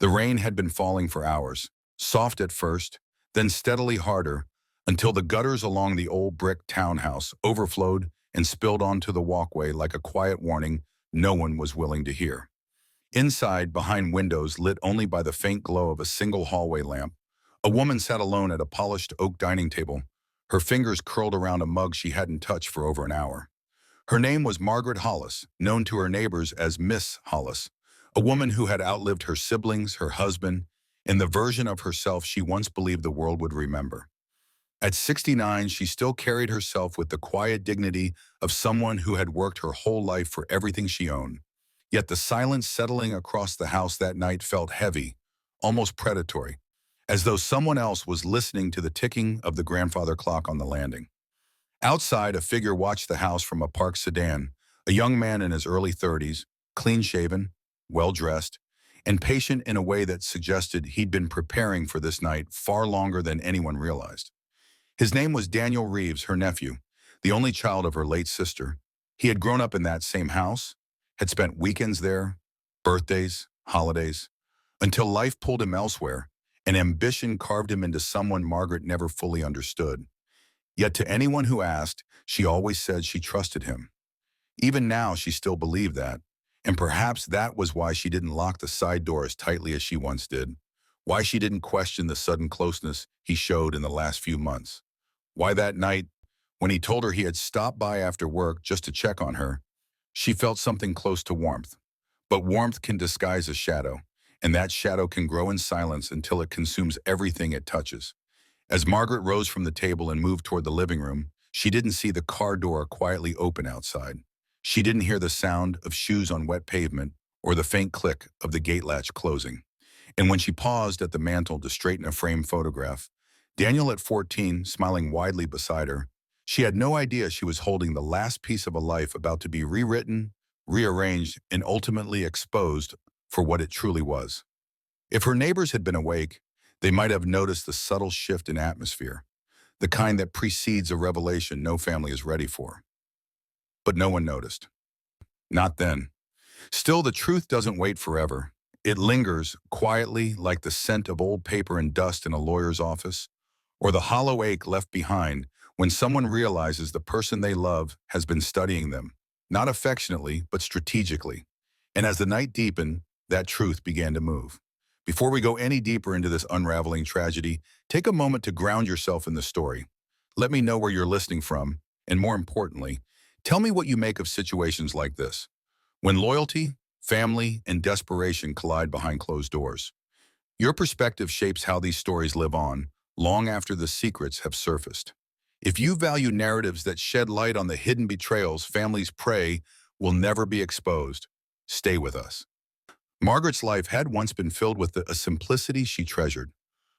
The rain had been falling for hours, soft at first, then steadily harder, until the gutters along the old brick townhouse overflowed and spilled onto the walkway like a quiet warning no one was willing to hear. Inside, behind windows lit only by the faint glow of a single hallway lamp, a woman sat alone at a polished oak dining table, her fingers curled around a mug she hadn't touched for over an hour. Her name was Margaret Hollis, known to her neighbors as Miss Hollis, a woman who had outlived her siblings, her husband, and the version of herself she once believed the world would remember. At 69, she still carried herself with the quiet dignity of someone who had worked her whole life for everything she owned. Yet the silence settling across the house that night felt heavy, almost predatory, as though someone else was listening to the ticking of the grandfather clock on the landing. Outside, a figure watched the house from a parked sedan, a young man in his early 30s, clean-shaven, well-dressed, and patient in a way that suggested he'd been preparing for this night far longer than anyone realized. His name was Daniel Reeves, her nephew, the only child of her late sister. He had grown up in that same house, had spent weekends there, birthdays, holidays, until life pulled him elsewhere, and ambition carved him into someone Margaret never fully understood. Yet to anyone who asked, she always said she trusted him. Even now, she still believed that, and perhaps that was why she didn't lock the side door as tightly as she once did, why she didn't question the sudden closeness he showed in the last few months, why that night, when he told her he had stopped by after work just to check on her, she felt something close to warmth. But warmth can disguise a shadow, and that shadow can grow in silence until it consumes everything it touches. As Margaret rose from the table and moved toward the living room, she didn't see the car door quietly open outside. She didn't hear the sound of shoes on wet pavement or the faint click of the gate latch closing. And when she paused at the mantel to straighten a framed photograph, Daniel at 14, smiling widely beside her, she had no idea she was holding the last piece of a life about to be rewritten, rearranged, and ultimately exposed for what it truly was. If her neighbors had been awake, they might have noticed the subtle shift in atmosphere, the kind that precedes a revelation no family is ready for. But no one noticed. Not then. Still, the truth doesn't wait forever. It lingers quietly like the scent of old paper and dust in a lawyer's office, or the hollow ache left behind when someone realizes the person they love has been studying them, not affectionately, but strategically. And as the night deepened, that truth began to move. Before we go any deeper into this unraveling tragedy, take a moment to ground yourself in the story. Let me know where you're listening from, and more importantly, tell me what you make of situations like this, when loyalty, family, and desperation collide behind closed doors. Your perspective shapes how these stories live on, long after the secrets have surfaced. If you value narratives that shed light on the hidden betrayals families pray will never be exposed, stay with us. Margaret's life had once been filled with a simplicity she treasured.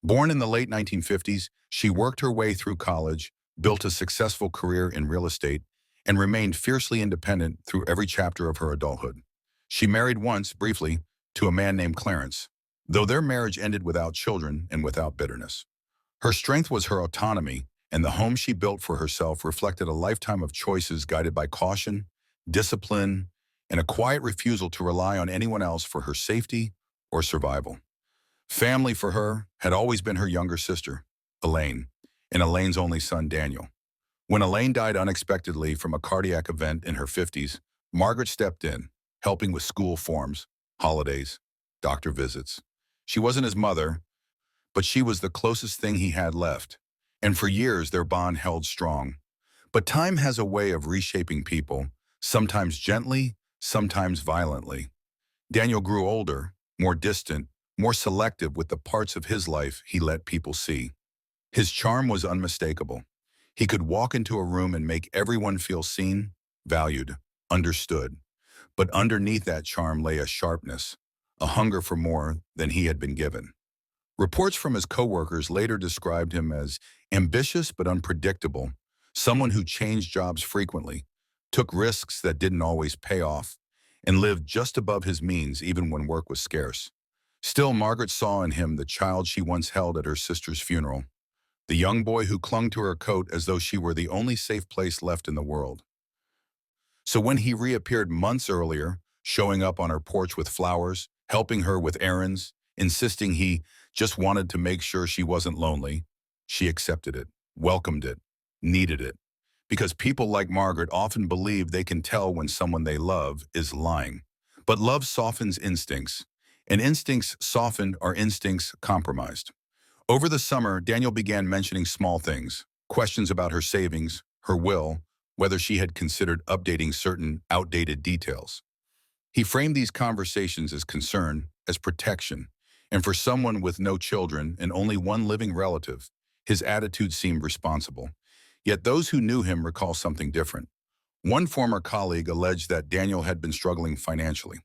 Born in the late 1950s, she worked her way through college, built a successful career in real estate, and remained fiercely independent through every chapter of her adulthood. She married once, briefly, to a man named Clarence, though their marriage ended without children and without bitterness. Her strength was her autonomy, and the home she built for herself reflected a lifetime of choices guided by caution, discipline, and a quiet refusal to rely on anyone else for her safety or survival. Family for her had always been her younger sister, Elaine, and Elaine's only son, Daniel. When Elaine died unexpectedly from a cardiac event in her 50s, Margaret stepped in, helping with school forms, holidays, doctor visits. She wasn't his mother, but she was the closest thing he had left, and for years their bond held strong. But time has a way of reshaping people, sometimes gently, sometimes violently. Daniel grew older, more distant, more selective with the parts of his life he let people see. His charm was unmistakable. He could walk into a room and make everyone feel seen, valued, understood. But underneath that charm lay a sharpness, a hunger for more than he had been given. Reports from his coworkers later described him as ambitious but unpredictable, someone who changed jobs frequently, took risks that didn't always pay off, and lived just above his means even when work was scarce. Still, Margaret saw in him the child she once held at her sister's funeral, the young boy who clung to her coat as though she were the only safe place left in the world. So when he reappeared months earlier, showing up on her porch with flowers, helping her with errands, insisting he just wanted to make sure she wasn't lonely. She accepted it, welcomed it, needed it. Because people like Margaret often believe they can tell when someone they love is lying. But love softens instincts, and instincts softened are instincts compromised. Over the summer, Daniel began mentioning small things, questions about her savings, her will, whether she had considered updating certain outdated details. He framed these conversations as concern, as protection, and for someone with no children and only one living relative, his attitude seemed responsible. Yet those who knew him recall something different. One former colleague alleged that Daniel had been struggling financially.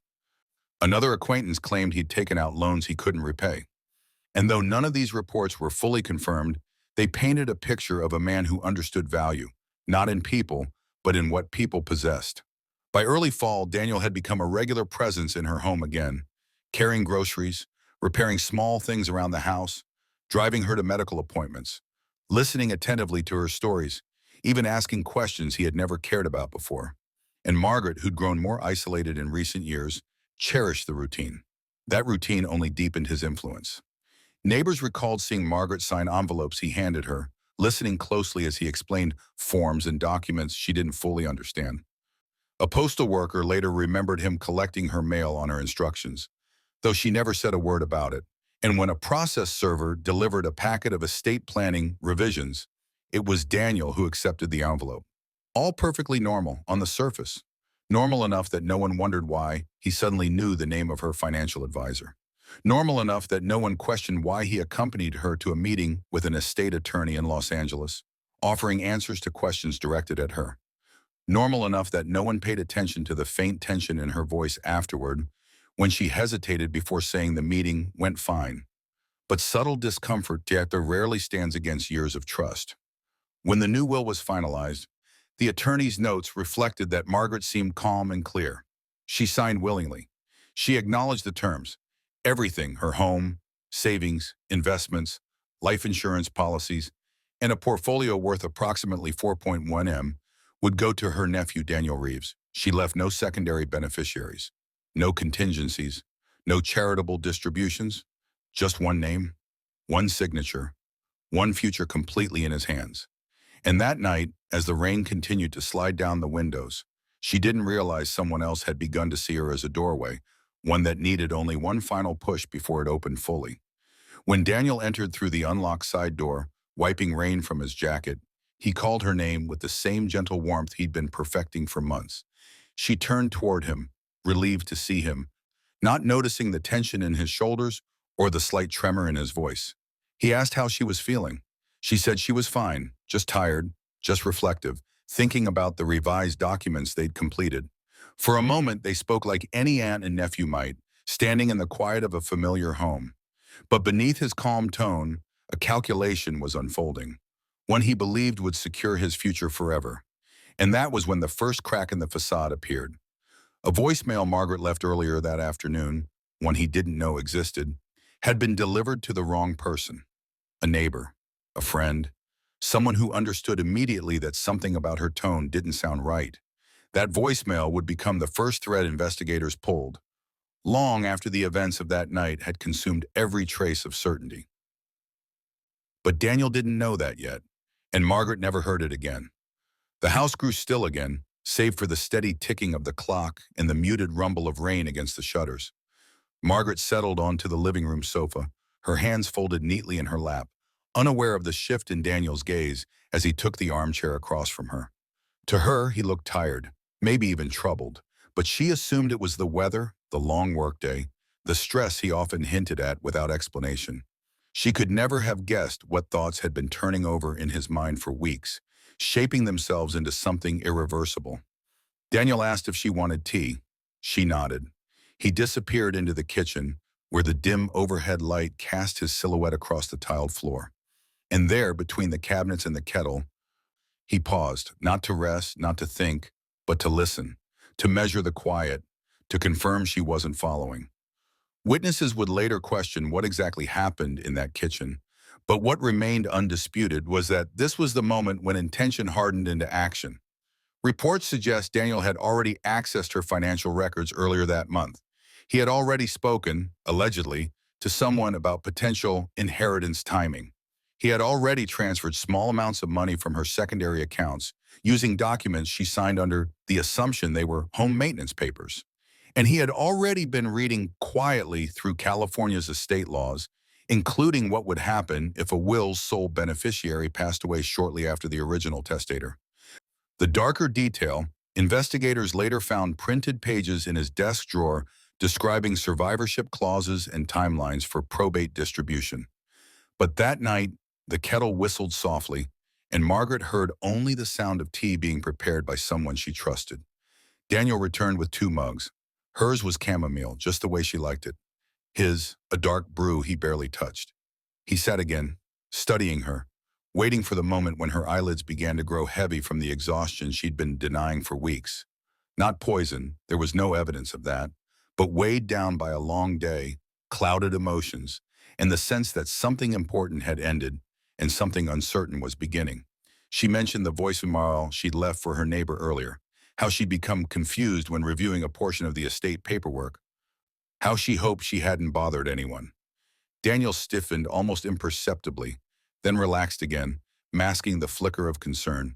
Another acquaintance claimed he'd taken out loans he couldn't repay. And though none of these reports were fully confirmed, they painted a picture of a man who understood value, not in people, but in what people possessed. By early fall, Daniel had become a regular presence in her home again, carrying groceries, repairing small things around the house, driving her to medical appointments, listening attentively to her stories, even asking questions he had never cared about before. And Margaret, who'd grown more isolated in recent years, cherished the routine. That routine only deepened his influence. Neighbors recalled seeing Margaret sign envelopes he handed her, listening closely as he explained forms and documents she didn't fully understand. A postal worker later remembered him collecting her mail on her instructions, though she never said a word about it. And when a process server delivered a packet of estate planning revisions, it was Daniel who accepted the envelope. All perfectly normal on the surface. Normal enough that no one wondered why he suddenly knew the name of her financial advisor. Normal enough that no one questioned why he accompanied her to a meeting with an estate attorney in Los Angeles, offering answers to questions directed at her. Normal enough that no one paid attention to the faint tension in her voice afterward when she hesitated before saying the meeting went fine. But subtle discomfort yet there rarely stands against years of trust. When the new will was finalized, the attorney's notes reflected that Margaret seemed calm and clear. She signed willingly. She acknowledged the terms. Everything, her home, savings, investments, life insurance policies, and a portfolio worth approximately 4.1 M, would go to her nephew, Daniel Reeves. She left no secondary beneficiaries, no contingencies, no charitable distributions, just one name, one signature, one future completely in his hands. And that night, as the rain continued to slide down the windows, she didn't realize someone else had begun to see her as a doorway, one that needed only one final push before it opened fully. When Daniel entered through the unlocked side door, wiping rain from his jacket, he called her name with the same gentle warmth he'd been perfecting for months. She turned toward him, relieved to see him, not noticing the tension in his shoulders or the slight tremor in his voice. He asked how she was feeling. She said she was fine, just tired, just reflective, thinking about the revised documents they'd completed. For a moment, they spoke like any aunt and nephew might, standing in the quiet of a familiar home. But beneath his calm tone, a calculation was unfolding, one he believed would secure his future forever. And that was when the first crack in the facade appeared. A voicemail Margaret left earlier that afternoon, one he didn't know existed, had been delivered to the wrong person. A neighbor, a friend, someone who understood immediately that something about her tone didn't sound right. That voicemail would become the first thread investigators pulled, long after the events of that night had consumed every trace of certainty. But Daniel didn't know that yet, and Margaret never heard it again. The house grew still again, save for the steady ticking of the clock and the muted rumble of rain against the shutters. Margaret settled onto the living room sofa, her hands folded neatly in her lap, unaware of the shift in Daniel's gaze as he took the armchair across from her. To her, he looked tired, maybe even troubled, but she assumed it was the weather, the long workday, the stress he often hinted at without explanation. She could never have guessed what thoughts had been turning over in his mind for weeks, shaping themselves into something irreversible. Daniel asked if she wanted tea. She nodded. He disappeared into the kitchen, where the dim overhead light cast his silhouette across the tiled floor. And there, between the cabinets and the kettle, he paused, not to rest, not to think, but to listen, to measure the quiet, to confirm she wasn't following. Witnesses would later question what exactly happened in that kitchen, but what remained undisputed was that this was the moment when intention hardened into action. Reports suggest Daniel had already accessed her financial records earlier that month. He had already spoken, allegedly, to someone about potential inheritance timing. He had already transferred small amounts of money from her secondary accounts using documents she signed under the assumption they were home maintenance papers. And he had already been reading quietly through California's estate laws, including what would happen if a will's sole beneficiary passed away shortly after the original testator. The darker detail, investigators later found printed pages in his desk drawer describing survivorship clauses and timelines for probate distribution. But that night, the kettle whistled softly, and Margaret heard only the sound of tea being prepared by someone she trusted. Daniel returned with 2 mugs. Hers was chamomile, just the way she liked it. His, a dark brew he barely touched. He sat again, studying her, waiting for the moment when her eyelids began to grow heavy from the exhaustion she'd been denying for weeks. Not poison, there was no evidence of that, but weighed down by a long day, clouded emotions, and the sense that something important had ended and something uncertain was beginning. She mentioned the voicemail she'd left for her neighbor earlier, how she'd become confused when reviewing a portion of the estate paperwork, how she hoped she hadn't bothered anyone. Daniel stiffened almost imperceptibly, then relaxed again, masking the flicker of concern.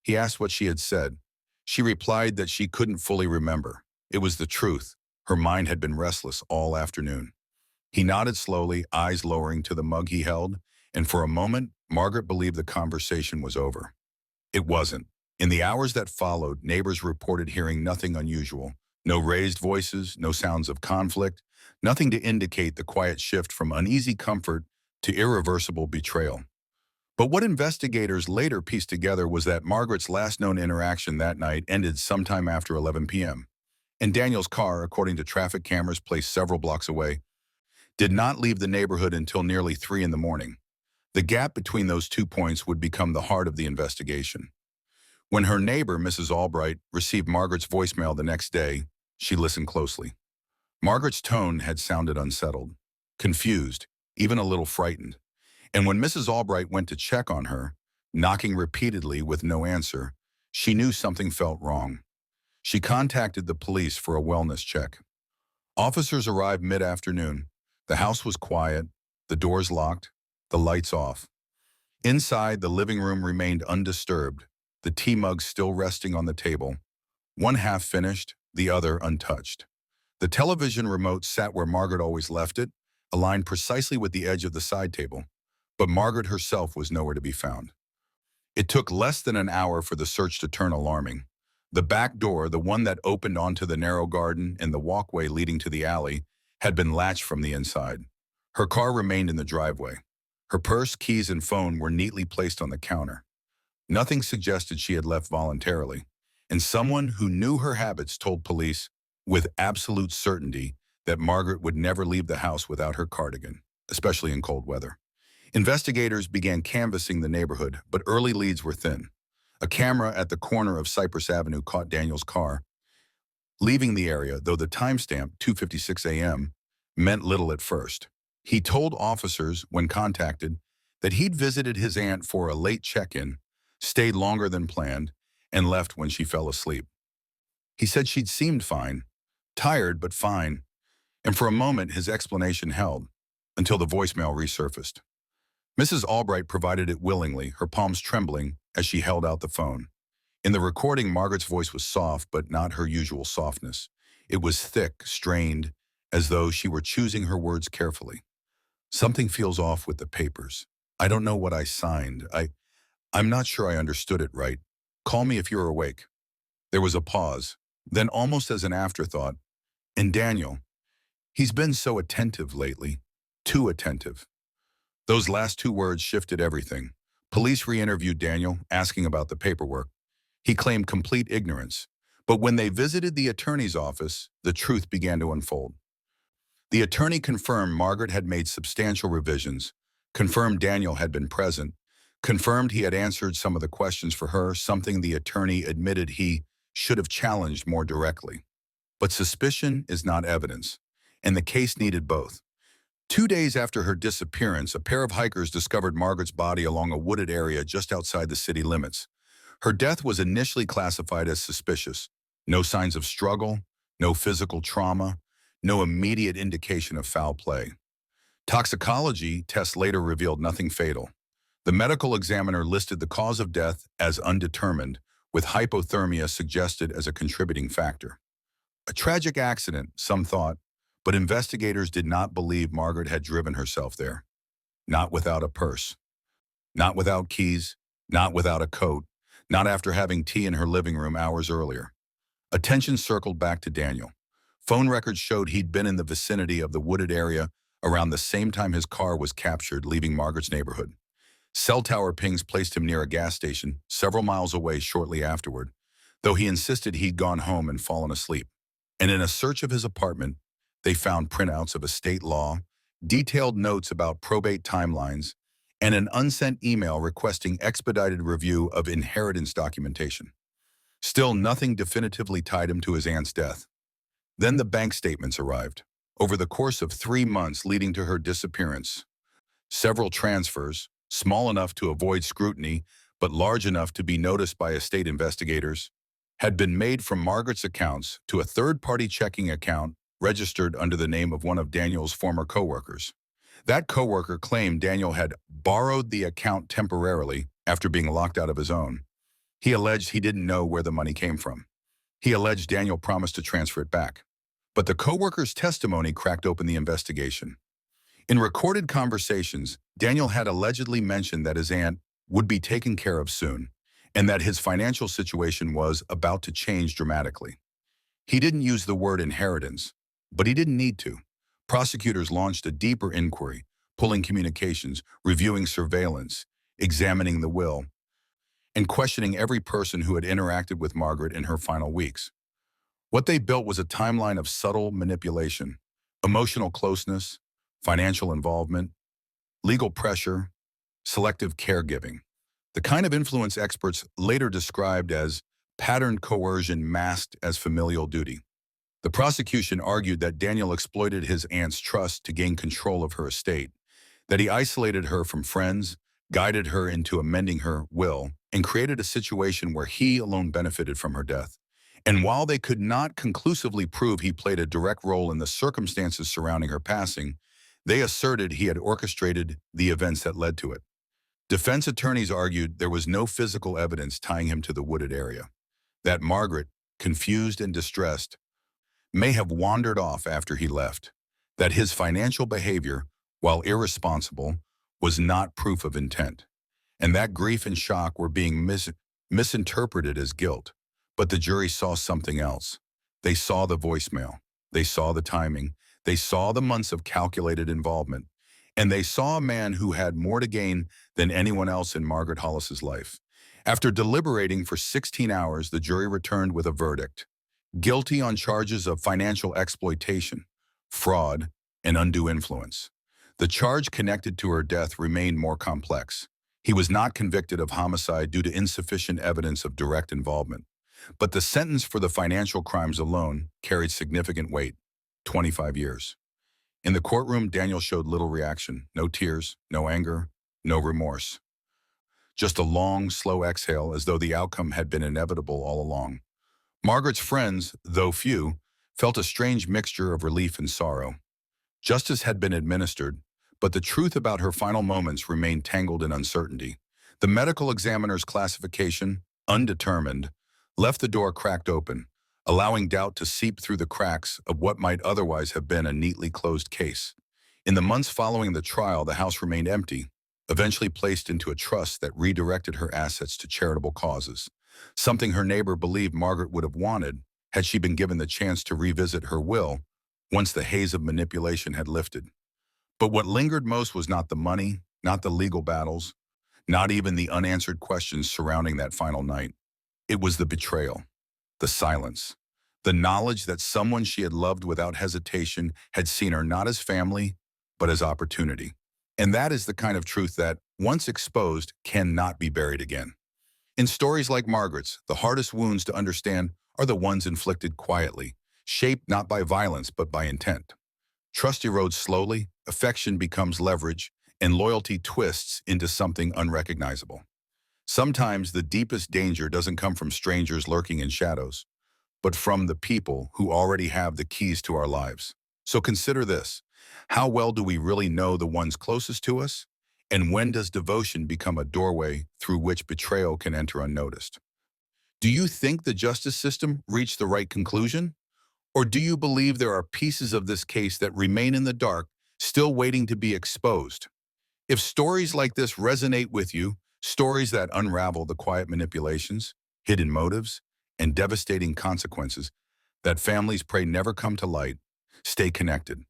He asked what she had said. She replied that she couldn't fully remember. It was the truth. Her mind had been restless all afternoon. He nodded slowly, eyes lowering to the mug he held, and for a moment, Margaret believed the conversation was over. It wasn't. In the hours that followed, neighbors reported hearing nothing unusual. No raised voices, no sounds of conflict, nothing to indicate the quiet shift from uneasy comfort to irreversible betrayal. But what investigators later pieced together was that Margaret's last known interaction that night ended sometime after 11 p.m. And Daniel's car, according to traffic cameras placed several blocks away, did not leave the neighborhood until nearly 3 in the morning. The gap between those 2 points would become the heart of the investigation. When her neighbor, Mrs. Albright, received Margaret's voicemail the next day, she listened closely. Margaret's tone had sounded unsettled, confused, even a little frightened. And when Mrs. Albright went to check on her, knocking repeatedly with no answer, she knew something felt wrong. She contacted the police for a wellness check. Officers arrived mid-afternoon. The house was quiet, the doors locked, the lights off. Inside, the living room remained undisturbed, the tea mug still resting on the table, one half finished, the other untouched. The television remote sat where Margaret always left it, aligned precisely with the edge of the side table, but Margaret herself was nowhere to be found. It took less than an hour for the search to turn alarming. The back door, the one that opened onto the narrow garden and the walkway leading to the alley, had been latched from the inside. Her car remained in the driveway. Her purse, keys, and phone were neatly placed on the counter. Nothing suggested she had left voluntarily, and someone who knew her habits told police with absolute certainty that Margaret would never leave the house without her cardigan, especially in cold weather. Investigators began canvassing the neighborhood, but early leads were thin. A camera at the corner of Cypress Avenue caught Daniel's car, leaving the area, though the timestamp, 2:56 a.m., meant little at first. He told officers, when contacted, that he'd visited his aunt for a late check-in, stayed longer than planned, and left when she fell asleep. He said she'd seemed fine, tired but fine, and for a moment his explanation held, until the voicemail resurfaced. Mrs. Albright provided it willingly, her palms trembling as she held out the phone. In the recording, Margaret's voice was soft, but not her usual softness. It was thick, strained, as though she were choosing her words carefully. Something feels off with the papers. I don't know what I signed. I'm not sure I understood it right. Call me if you're awake. There was a pause. Then, almost as an afterthought, and Daniel, he's been so attentive lately. Too attentive. Those last 2 words shifted everything. Police re-interviewed Daniel, asking about the paperwork. He claimed complete ignorance. But when they visited the attorney's office, the truth began to unfold. The attorney confirmed Margaret had made substantial revisions, confirmed Daniel had been present, confirmed he had answered some of the questions for her, something the attorney admitted he should have challenged more directly. But suspicion is not evidence, and the case needed both. 2 days after her disappearance, a pair of hikers discovered Margaret's body along a wooded area just outside the city limits. Her death was initially classified as suspicious. No signs of struggle, no physical trauma, no immediate indication of foul play. Toxicology tests later revealed nothing fatal. The medical examiner listed the cause of death as undetermined, with hypothermia suggested as a contributing factor. A tragic accident, some thought, but investigators did not believe Margaret had driven herself there. Not without a purse, not without keys, not without a coat, not after having tea in her living room hours earlier. Attention circled back to Daniel. Phone records showed he'd been in the vicinity of the wooded area around the same time his car was captured, leaving Margaret's neighborhood. Cell tower pings placed him near a gas station several miles away shortly afterward, though he insisted he'd gone home and fallen asleep. And in a search of his apartment, they found printouts of estate law, detailed notes about probate timelines, and an unsent email requesting expedited review of inheritance documentation. Still, nothing definitively tied him to his aunt's death. Then the bank statements arrived. Over the course of 3 months leading to her disappearance, several transfers, small enough to avoid scrutiny but large enough to be noticed by estate investigators, had been made from Margaret's accounts to a third-party checking account registered under the name of one of Daniel's former coworkers. That coworker claimed Daniel had borrowed the account temporarily after being locked out of his own. He alleged he didn't know where the money came from. He alleged Daniel promised to transfer it back. But the coworker's testimony cracked open the investigation. In recorded conversations, Daniel had allegedly mentioned that his aunt would be taken care of soon, and that his financial situation was about to change dramatically. He didn't use the word inheritance, but he didn't need to. Prosecutors launched a deeper inquiry, pulling communications, reviewing surveillance, examining the will, and questioning every person who had interacted with Margaret in her final weeks. What they built was a timeline of subtle manipulation, emotional closeness, financial involvement, legal pressure, selective caregiving. The kind of influence experts later described as patterned coercion masked as familial duty. The prosecution argued that Daniel exploited his aunt's trust to gain control of her estate, that he isolated her from friends, guided her into amending her will, and created a situation where he alone benefited from her death. And while they could not conclusively prove he played a direct role in the circumstances surrounding her passing, they asserted he had orchestrated the events that led to it. Defense attorneys argued there was no physical evidence tying him to the wooded area, that Margaret, confused and distressed, may have wandered off after he left, that his financial behavior, while irresponsible, was not proof of intent, and that grief and shock were being misinterpreted as guilt. But the jury saw something else. They saw the voicemail. They saw the timing. They saw the months of calculated involvement. And they saw a man who had more to gain than anyone else in Margaret Hollis's life. After deliberating for 16 hours, the jury returned with a verdict: guilty on charges of financial exploitation, fraud, and undue influence. The charge connected to her death remained more complex. He was not convicted of homicide due to insufficient evidence of direct involvement. But the sentence for the financial crimes alone carried significant weight: 25 years. In the courtroom, Daniel showed little reaction, no tears, no anger, no remorse. Just a long, slow exhale, as though the outcome had been inevitable all along. Margaret's friends, though few, felt a strange mixture of relief and sorrow. Justice had been administered, but the truth about her final moments remained tangled in uncertainty. The medical examiner's classification, undetermined, left the door cracked open, allowing doubt to seep through the cracks of what might otherwise have been a neatly closed case. In the months following the trial, the house remained empty, eventually placed into a trust that redirected her assets to charitable causes, something her neighbor believed Margaret would have wanted had she been given the chance to revisit her will once the haze of manipulation had lifted. But what lingered most was not the money, not the legal battles, not even the unanswered questions surrounding that final night. It was the betrayal, the silence, the knowledge that someone she had loved without hesitation had seen her not as family, but as opportunity. And that is the kind of truth that, once exposed, cannot be buried again. In stories like Margaret's, the hardest wounds to understand are the ones inflicted quietly, shaped not by violence but by intent. Trust erodes slowly, affection becomes leverage, and loyalty twists into something unrecognizable. Sometimes the deepest danger doesn't come from strangers lurking in shadows, but from the people who already have the keys to our lives. So consider this: How well do we really know the ones closest to us? And when does devotion become a doorway through which betrayal can enter unnoticed? Do you think the justice system reached the right conclusion? Or do you believe there are pieces of this case that remain in the dark, still waiting to be exposed? If stories like this resonate with you, stories that unravel the quiet manipulations, hidden motives, and devastating consequences that families pray never come to light, stay connected.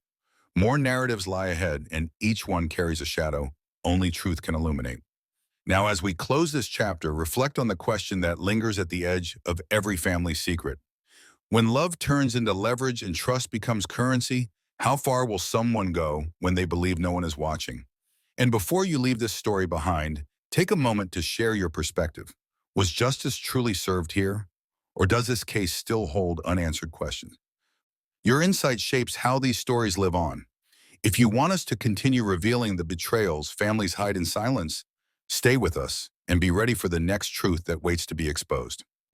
More narratives lie ahead, and each one carries a shadow only truth can illuminate. Now, as we close this chapter, reflect on the question that lingers at the edge of every family secret. When love turns into leverage and trust becomes currency, how far will someone go when they believe no one is watching? And before you leave this story behind, take a moment to share your perspective. Was justice truly served here? Or does this case still hold unanswered questions? Your insight shapes how these stories live on. If you want us to continue revealing the betrayals families hide in silence, stay with us and be ready for the next truth that waits to be exposed.